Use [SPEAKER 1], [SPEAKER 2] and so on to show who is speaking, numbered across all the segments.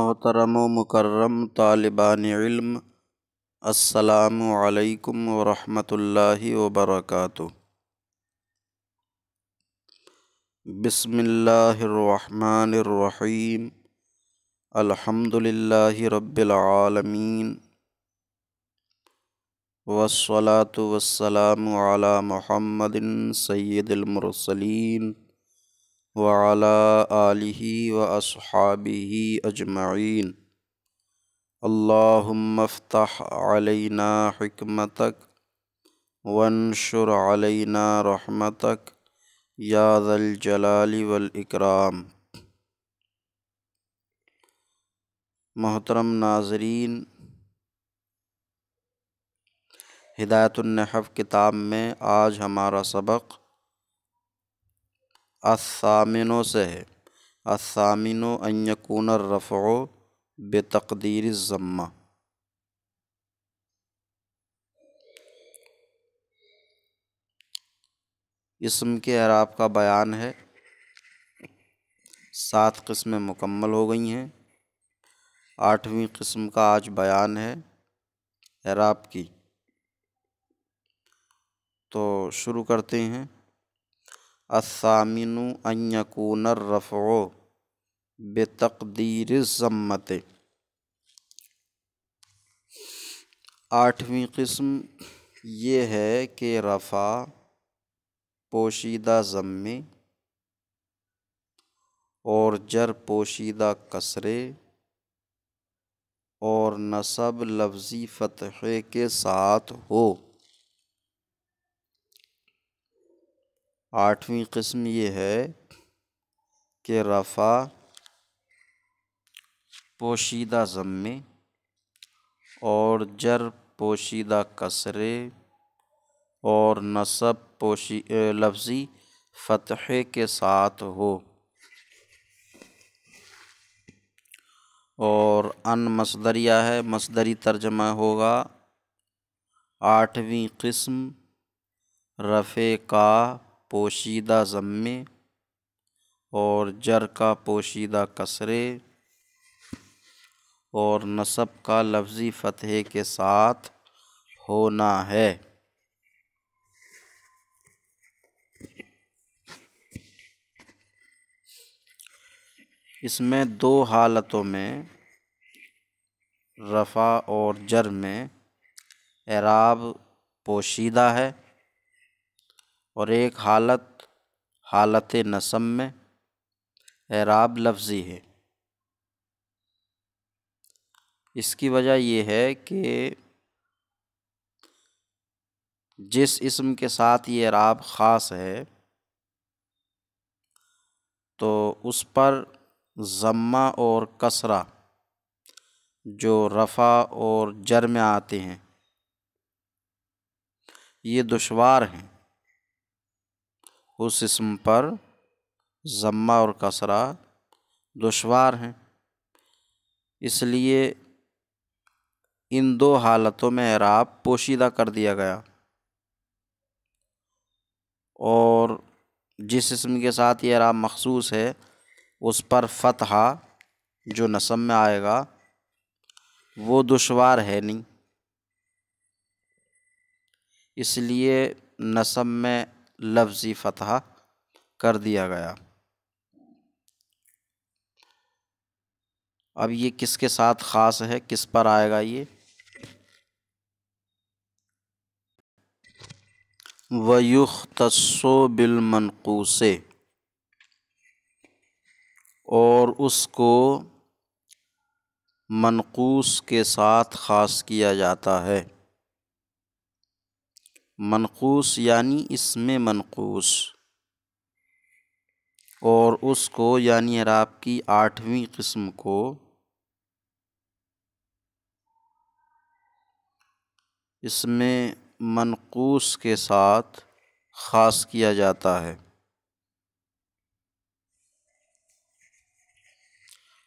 [SPEAKER 1] محترم و مکرم طالبان علم، السلام علیکم ورحمۃ اللہ وبرکاتہ۔ بسم اللہ الرحمن الرحیم، الحمد للہ رب العالمین، والصلاة والسلام علی محمد سید المرسلین وعلی آلہ واصحابہ اجمعین۔ اللہم افتح علینا حکمتک وانشر علینا رحمتک یا ذا الجلال والاکرام۔ محترم ناظرین، ہدایت النحو کتاب میں آج ہمارا سبق الثامن سے ہے۔ الثامن ان یکون الرفع بتقدیر الضمہ۔ اسم کے اعراب کا بیان ہے۔ 7 قسمیں مکمل ہو گئی ہیں، 8ویں قسم کا آج بیان ہے اعراب کی۔ تو شروع کرتے ہیں۔ الثامن ان یکون الرفع بتقدیر الضمۃ۔ 8ویں قسم یہ ہے کہ رفع پوشیدہ ضمے اور جر پوشیدہ کسرے اور نصب لفظی فتحے کے ساتھ ہو۔ 8ویں قسم یہ ہے کہ رفع پوشیدہ ضمے اور جر پوشیدہ کسرے اور نصب لفظی فتحے کے ساتھ ہو، اور ان مصدریہ ہے، مصدری ترجمہ ہوگا 8ویں قسم رفع کا پوشیدہ ضمے اور جر کا پوشیدہ کسرے اور نصب کا لفظی فتحے کے ساتھ ہونا ہے۔ اس میں 2 حالتوں میں رفع اور جر میں اعراب پوشیدہ ہے، اور ایک حالت نصب میں اعراب لفظی ہے۔ اس کی وجہ یہ ہے کہ جس اسم کے ساتھ یہ اعراب خاص ہے تو اس پر ضمہ اور کسرہ جو رفع اور جر میں آتے ہیں یہ دشوار ہیں۔ اس اسم پر ضمہ اور کسرہ دشوار ہیں، اس لیے ان 2 حالتوں میں اعراب پوشیدہ کر دیا گیا، اور جس اسم کے ساتھ یہ اعراب مخصوص ہے اس پر فتحہ جو نصب میں آئے گا وہ دشوار ہے نہیں، اس لیے نصب میں لفظی فتحہ کر دیا گیا۔ اب یہ کس کے ساتھ خاص ہے، کس پر آئے گا یہ؟ وَيُخْتَصُّ بِالْمَنْقُوصِ، اور اس کو منقوص کے ساتھ خاص کیا جاتا ہے۔ منقوص یعنی اسم منقوص، اور اس کو یعنی اعراب کی 8ویں قسم کو اسم منقوص کے ساتھ خاص کیا جاتا ہے۔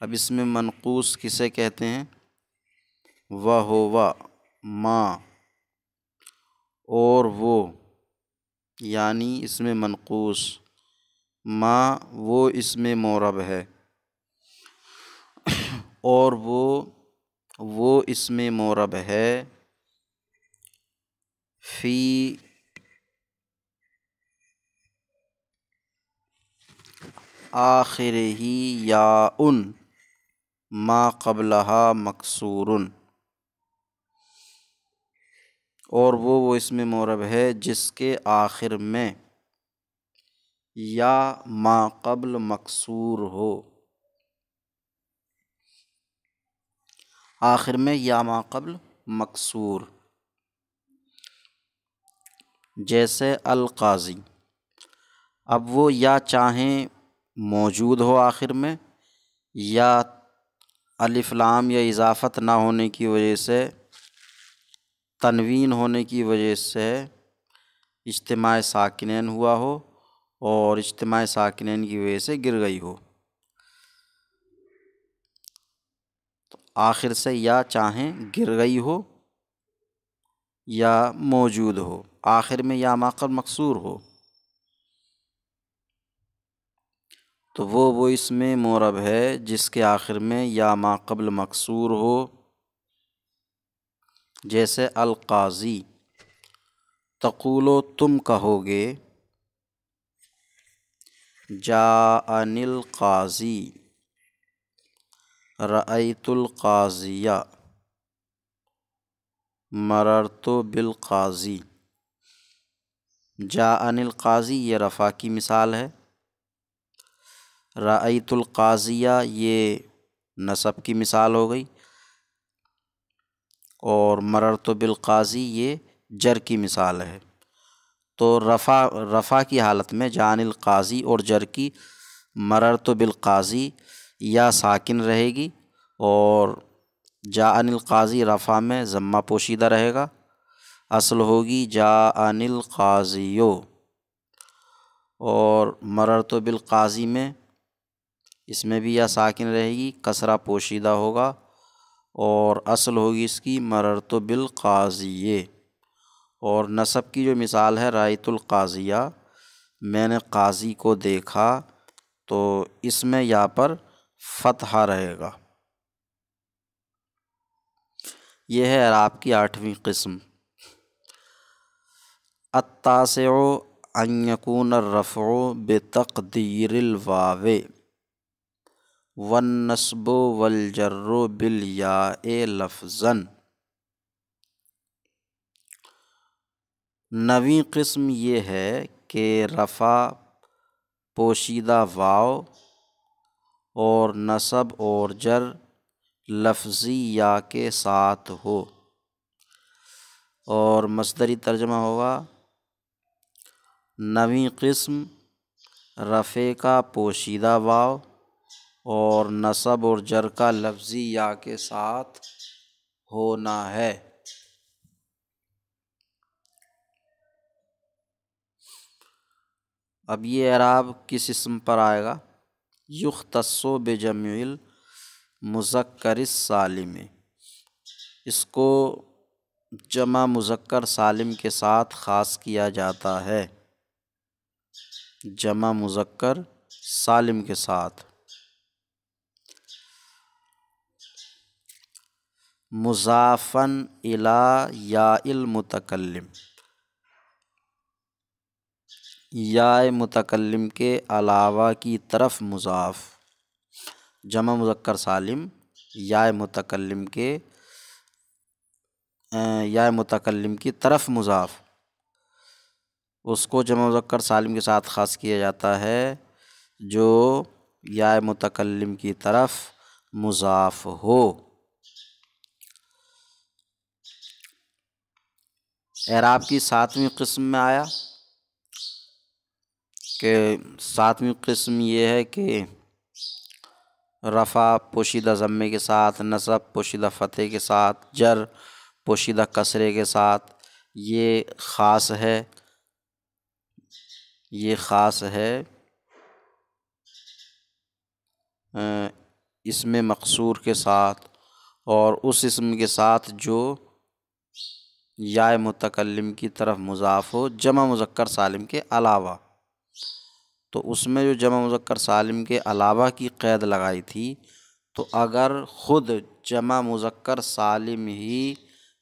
[SPEAKER 1] اب اسم منقوص کسے کہتے ہیں؟ وَهُوَ ما، اور وہ یعنی اسم منقوص، ما وہ اسم معرب ہے، اور وہ اسم مورب ہے فی آخرہ یاء ما قبلہا مکسور، اور وہ اسم مورب ہے جس کے آخر میں یا ما قبل مکسور ہو، آخر میں یا ما قبل مکسور، جیسے القاضی۔ اب وہ یا چاہیں موجود ہو آخر میں، یا الف لام یا اضافت نہ ہونے کی وجہ سے، تنوین ہونے کی وجہ سے اجتماع ساکنین ہوا ہو اور اجتماع ساکنین کی وجہ سے گر گئی ہو، تو آخر سے یا چاہیں گر گئی ہو یا موجود ہو، آخر میں یا ما قبل مکسور ہو، تو وہ اسم مورب ہے جس کے آخر میں یا ما قبل مکسور ہو، جیسے القاضی۔ تقولو تم کہو گے جاءنی القاضی، رأیت القاضی، مررت بالقاضی۔ جاءنی القاضی یہ رفع کی مثال ہے، رأیت القاضیہ یہ نصب کی مثال ہو گئی، اور مررت بالقاضی یہ جر کی مثال ہے۔ تو رفع کی حالت میں جاءنی القاضی اور جر کی مررت بالقاضی یا ساکن رہے گی، اور جاءنی القاضی رفع میں ضمہ پوشیدہ رہے گا، اصل ہوگی جاءنی القاضیو، اور مررت بالقاضی میں اس میں بھی یا ساکن رہے گی، کسرہ پوشیدہ ہوگا، اور اصل ہوگی اس کی مررت بالقاضی۔ اور نصب کی جو مثال ہے رأیت القاضیہ، میں نے قاضی کو دیکھا، تو اس میں یا پر فتحہ رہے گا۔ یہ ہے اعراب کی 8ویں قسم۔ التاسع ان یکون الرفع بتقدیر الواو والنصب والجر بالیاء لفظا۔ 9ویں قسم یہ ہے کہ رفع پوشیدہ واو اور نصب اور جر لفظی یا کے ساتھ ہو، اور مصدری ترجمہ ہوگا 9ویں قسم رفع کا پوشیدہ واو اور نصب اور جر کا لفظی یا کے ساتھ ہونا ہے۔ اب یہ اعراب کس اسم پر آئے گا؟ یختص بجمع المذکر السالم، اس کو جمع مذکر سالم کے ساتھ خاص کیا جاتا ہے، جمع مذکر سالم کے ساتھ۔ مضافاً الی یاء المتکلم، یاء متکلم کے علاوہ کی طرف مضاف، جمع مذکر سالم یاء متکلم کی طرف مضاف، اس کو جمع مذکر سالم کے ساتھ خاص کیا جاتا ہے جو یاء متکلم کی طرف مضاف ہو۔ اعراب کی 7ویں قسم میں آیا کہ 7ویں قسم یہ ہے کہ رفع پوشیدہ ضمے کے ساتھ، نصب پوشیدہ فتحے کے ساتھ، جر پوشیدہ کسرے کے ساتھ، یہ خاص ہے اسم مقصور کے ساتھ، اور اس اسم کے ساتھ جو یاء متکلم کی طرف مضاف ہو جمع مذکر سالم کے علاوہ۔ تو اس میں جو جمع مذکر سالم کے علاوہ کی قید لگائی تھی تو اگر خود جمع مذکر سالم ہی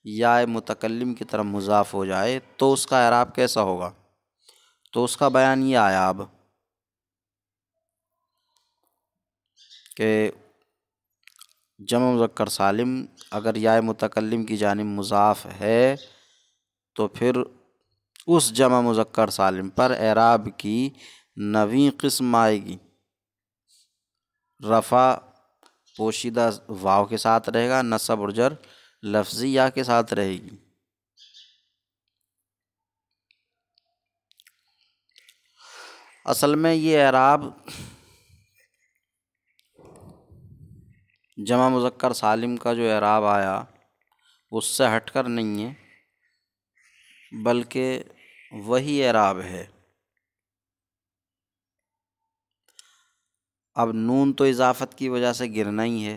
[SPEAKER 1] یا متکلم کی طرف مضاف ہو جائے تو اس کا اعراب کیسا ہوگا؟ تو اس کا بیان یہ آیا اب کہ جمع مذکر سالم اگر یا متکلم کی جانب مضاف ہے تو پھر اس جمع مذکر سالم پر اعراب کی نویں قسم آئے گی۔ رفع پوشیدہ واو کے ساتھ رہے گا، نصب اور جر لفظی یا کے ساتھ رہے گی۔ اصل میں یہ اعراب جمع مذکر سالم کا جو اعراب آیا اس سے ہٹ کر نہیں ہے، بلکہ وہی اعراب ہے۔ اب نون تو اضافت کی وجہ سے گرنا ہی ہے،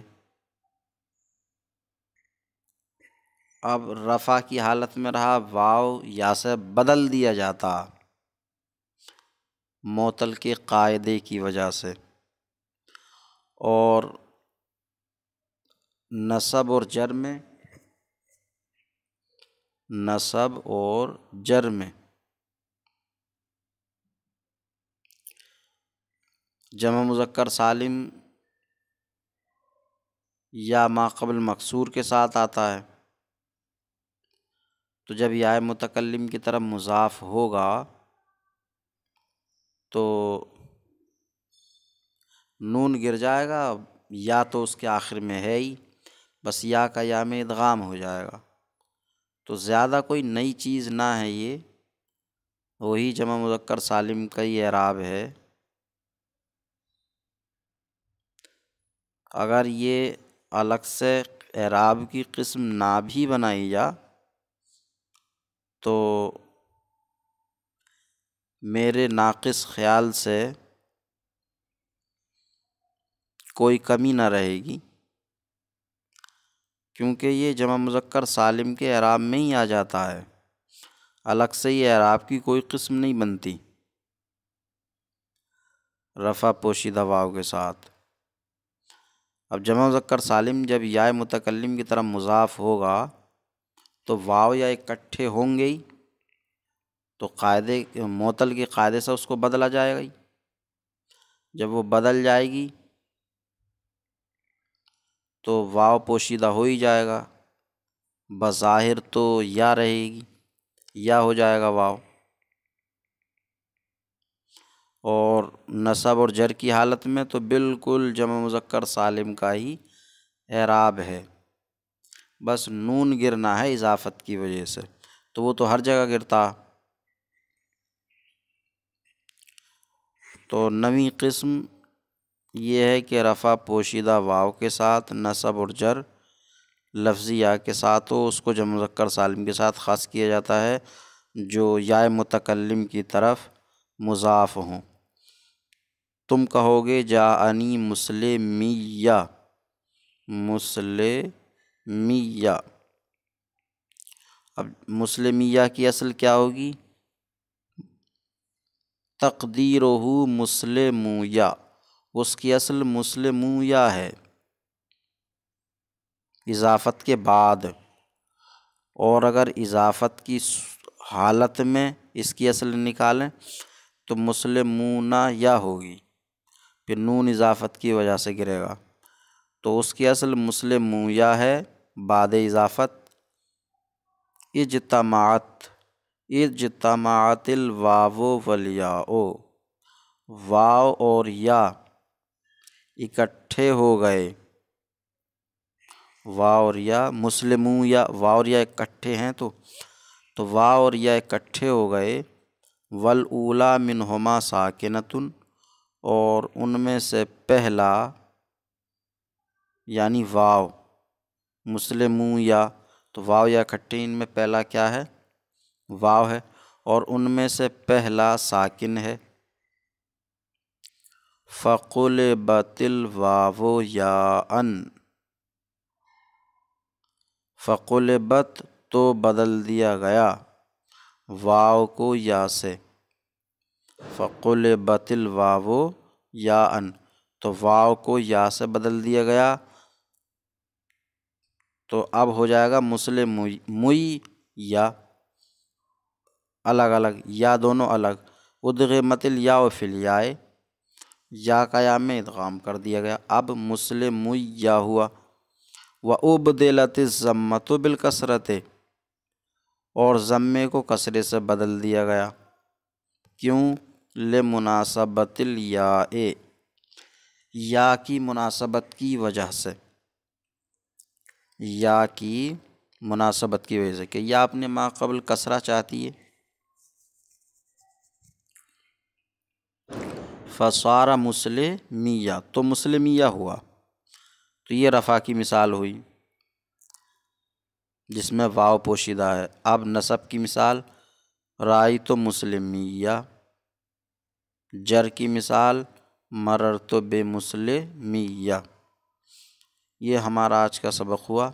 [SPEAKER 1] اب رفع کی حالت میں رہا، واو یا سے بدل دیا جاتا معطل کے قاعدے کی وجہ سے، اور نصب اور جر میں جمع مذکر سالم یا ما قبل مکسور کے ساتھ آتا ہے، تو جب یا متکلم کی طرف مضاف ہوگا تو نون گر جائے گا، یا تو اس کے آخر میں ہے ہی، بس یا کا یا میں ادغام ہو جائے گا۔ تو زیادہ کوئی نئی چیز نہ ہے، یہ وہی جمع مذکر سالم کا ہی اعراب ہے۔ اگر یہ الگ سے اعراب کی قسم نہ بھی بنائی جا تو میرے ناقص خیال سے کوئی کمی نہ رہے گی، کیونکہ یہ جمع مذکر سالم کے اعراب میں ہی آ جاتا ہے، الگ سے یہ اعراب کی کوئی قسم نہیں بنتی رفع پوشیدہ واو کے ساتھ۔ اب جمع مذکر سالم جب یا متکلم کی طرف مضاف ہوگا تو واو یا اکٹھے ہوں گے ہی، تو معطل کے قاعدے سے اس کو بدلا جائے گا ہی۔ جب وہ بدل جائے گی تو واو پوشیدہ ہو ہی جائے گا، بظاہر تو یا رہے گی، یا ہو جائے گا واو، اور نصب اور جر کی حالت میں تو بالکل جمع مذکر سالم کا ہی اعراب ہے، بس نون گرنا ہے اضافت کی وجہ سے، تو وہ تو ہر جگہ گرتا۔ تو نویں قسم یہ ہے کہ رفع پوشیدہ واو کے ساتھ، نصب اور جر لفظی یا کے ساتھ ہو، اس کو جمع مذکر سالم کے ساتھ خاص کیا جاتا ہے جو یا متکلم کی طرف مضاف ہوں۔ تم کہو گے جاءنی مسلمیہ، اب مسلمیہ کی اصل کیا ہوگی؟ تقدیرہ مسلمویا، اس کی اصل مسلمویا ہے اضافت کے بعد، اور اگر اضافت کی حالت میں اس کی اصل نکالیں تو مسلمونا یا ہوگی، پھر نون اضافت کی وجہ سے گرے گا، تو اس کی اصل مسلمویا ہے، بعد اضافت اجتماعت الواو والیاء، واو اور یا اکٹھے ہو گئے، واو اور یا مسلمویا، واو اور یا اکٹھے ہیں تو واو اور یا اکٹھے ہو گئے، والاولی منہما ساکنۃ، اور ان میں سے پہلا یعنی واو مسلمویا، تو واو یا اکٹھے، ان میں پہلا کیا ہے؟ واو ہے، اور ان میں سے پہلا ساکن ہے، فقلبت الواو یاء، فقلبت تو بدل دیا گیا واو کو یا سے، فقلبت الواو یاء، تو واو کو یا سے بدل دیا گیا، تو اب ہو جائے گا مسلم یا الگ الگ، یا دونوں الگ۔ ادغمت الیاء فی الیاء، یا کا یا میں ادغام کر دیا گیا، اب مسلم یا ہوا۔ وَأُبْدِلَتِ الضَّمَّةُ بِالْكَسْرَةِ، اور ضمے کو کسرے سے بدل دیا گیا، کیوں؟ لِمُنَاسَبَةِ الْيَاءِ، یا کی مناسبت کی وجہ سے، یا کی مناسبت کی وجہ سے، کہ یا اپنے ما قبل کسرہ چاہتی ہے۔ فصار مسلمیہ، تو مسلمیہ ہوا، تو یہ رفع کی مثال ہوئی جس میں واو پوشیدہ ہے۔ اب نصب کی مثال رأیت مسلمیہ، جر کی مثال مررت بمسلمیہ۔ یہ ہمارا آج کا سبق ہوا۔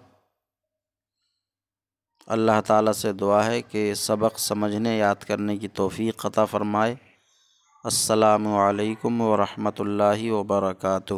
[SPEAKER 1] اللہ تعالیٰ سے دعا ہے کہ سبق سمجھنے یاد کرنے کی توفیق عطا فرمائے۔ السلام علیکم ورحمۃ اللہ وبرکاتہ۔